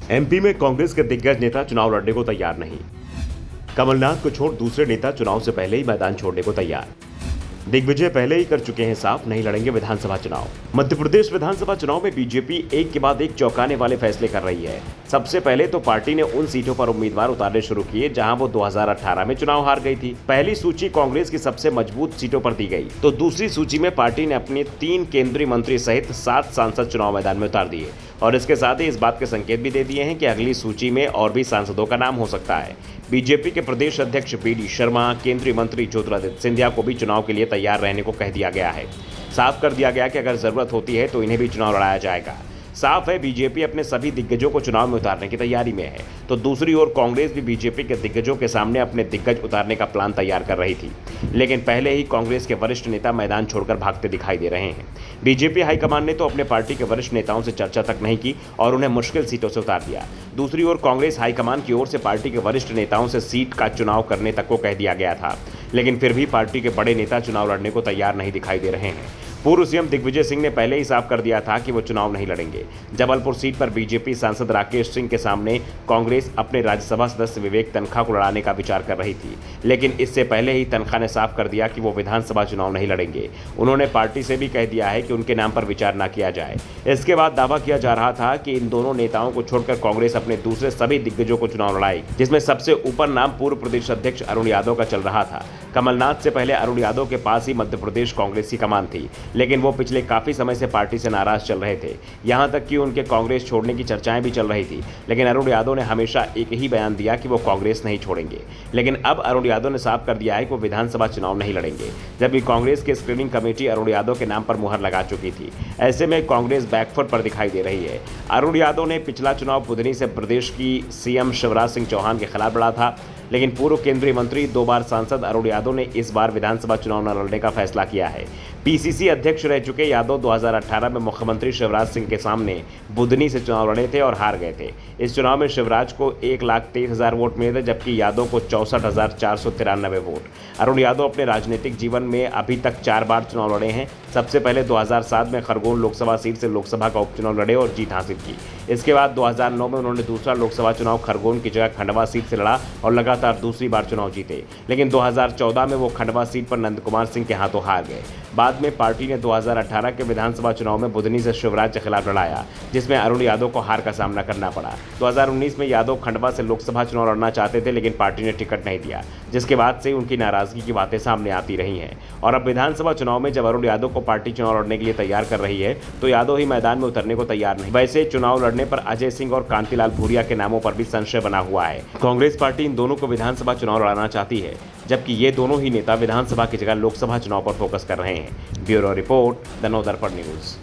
MP में कांग्रेस के दिग्गज नेता चुनाव लड़ने को तैयार नहीं। कमलनाथ को छोड़ दूसरे नेता चुनाव से पहले ही मैदान छोड़ने को तैयार। दिग्विजय पहले ही कर चुके हैं साफ, नहीं लड़ेंगे विधानसभा चुनाव। मध्य प्रदेश विधानसभा चुनाव में बीजेपी एक के बाद एक चौंकाने वाले फैसले कर रही है। सबसे पहले तो पार्टी ने उन सीटों पर उम्मीदवार उतारने शुरू किए जहां वो 2018 में चुनाव हार गई थी। पहली सूची कांग्रेस की सबसे मजबूत सीटों पर दी गई, तो दूसरी सूची में पार्टी ने अपने 3 केंद्रीय मंत्री सहित 7 सांसद चुनाव मैदान में उतार दिए और इसके साथ ही इस बात के संकेत भी दे दिए हैं कि अगली सूची में और भी सांसदों का नाम हो सकता है। बीजेपी के प्रदेश अध्यक्ष बीडी शर्मा, केंद्रीय मंत्री ज्योतिरादित्य सिंधिया को भी चुनाव के लिए तैयार रहने को कह दिया गया है। साफ कर दिया गया कि अगर जरूरत होती है तो इन्हें भी चुनाव लड़ाया जाएगा। साफ है बीजेपी अपने सभी दिग्गजों को चुनाव में उतारने की तैयारी में है, तो दूसरी ओर कांग्रेस भी बीजेपी के दिग्गजों के सामने अपने दिग्गज उतारने का प्लान तैयार कर रही थी। लेकिन पहले ही कांग्रेस के वरिष्ठ नेता मैदान छोड़कर भागते दिखाई दे रहे हैं। बीजेपी हाईकमान ने तो अपने पार्टी के वरिष्ठ नेताओं से चर्चा तक नहीं की और उन्हें मुश्किल सीटों से उतार दिया। दूसरी ओर कांग्रेस हाईकमान की ओर से पार्टी के वरिष्ठ नेताओं से सीट का चुनाव करने तक को कह दिया गया था, लेकिन फिर भी पार्टी के बड़े नेता चुनाव लड़ने को तैयार नहीं दिखाई दे रहे हैं। पूर्व सीएम दिग्विजय सिंह ने पहले ही साफ कर दिया था कि वो चुनाव नहीं लड़ेंगे। जबलपुर सीट पर बीजेपी सांसद राकेश सिंह के सामने कांग्रेस अपने राज्यसभा सदस्य विवेक तन्खा को लड़ाने का विचार कर रही थी, लेकिन इससे पहले ही तन्खा ने साफ कर दिया कि वो विधानसभा चुनाव नहीं लड़ेंगे। उन्होंने पार्टी से भी कह दिया है कि उनके नाम पर विचार न किया जाए। इसके बाद दावा किया जा रहा था कि इन दोनों नेताओं को छोड़कर कांग्रेस अपने दूसरे सभी दिग्गजों को चुनाव लड़ाई, जिसमें सबसे ऊपर नाम पूर्व प्रदेश अध्यक्ष अरुण यादव का चल रहा था। कमलनाथ से पहले अरुण यादव के पास ही मध्य प्रदेश कांग्रेस की कमान थी, लेकिन वो पिछले काफी समय से पार्टी से नाराज चल रहे थे। यहां तक कि उनके कांग्रेस छोड़ने की चर्चाएं भी चल रही थी, लेकिन अरुण यादव ने हमेशा एक ही बयान दिया कि वो कांग्रेस नहीं छोड़ेंगे। लेकिन अब अरुण यादव ने साफ कर दिया है कि वो विधानसभा चुनाव नहीं लड़ेंगे, जबकि कांग्रेस की स्क्रीनिंग कमेटी अरुण यादव के नाम पर मुहर लगा चुकी थी। ऐसे में कांग्रेस बैकफुट पर दिखाई दे रही है। अरुण यादव ने पिछला चुनाव बुधनी से प्रदेश की सीएम शिवराज सिंह चौहान के खिलाफ लड़ा था, लेकिन पूर्व केंद्रीय मंत्री 2 बार सांसद अरुण यादव ने इस बार विधानसभा चुनाव न लड़ने का फैसला किया है। पीसीसी अध्यक्ष रह चुके यादव 2018 में मुख्यमंत्री शिवराज सिंह के सामने बुधनी से चुनाव लड़े थे और हार गए थे। इस चुनाव में शिवराज को 1,23,000 वोट मिले थे, जबकि यादव को 64,493 वोट। अरुण यादव अपने राजनीतिक जीवन में अभी तक 4 बार चुनाव लड़े हैं। सबसे पहले 2007 में खरगोन लोकसभा सीट से लोकसभा का उपचुनाव लड़े और जीत हासिल की। इसके बाद 2009 में उन्होंने दूसरा लोकसभा चुनाव खरगोन की जगह खंडवा सीट से लड़ा और लगातार दूसरी बार चुनाव जीते, लेकिन 2014 में वो खंडवा सीट पर नंद कुमार सिंह के हाथों हार गए। बाद में पार्टी ने 2018 के विधानसभा चुनाव में बुधनी से शिवराज के खिलाफ लड़ाया, जिसमें अरुण यादव को हार का सामना करना पड़ा। 2019 में यादव खंडवा से लोकसभा चुनाव लड़ना चाहते थे, लेकिन पार्टी ने टिकट नहीं दिया, जिसके बाद से उनकी नाराजगी की बातें सामने आती रही हैं। और अब विधानसभा चुनाव में जब अरुण यादव को पार्टी चुनाव लड़ने के लिए तैयार कर रही है, तो यादव ही मैदान में उतरने को तैयार नहीं। वैसे चुनाव लड़ने पर अजय सिंह और कांतिलाल भूरिया के नामों पर भी संशय बना हुआ है। कांग्रेस पार्टी इन दोनों को विधानसभा चुनाव लड़ाना चाहती है, जबकि ये दोनों ही नेता विधानसभा की जगह लोकसभा चुनाव पर फोकस कर रहे हैं। Bureau report, the Navdarpan news.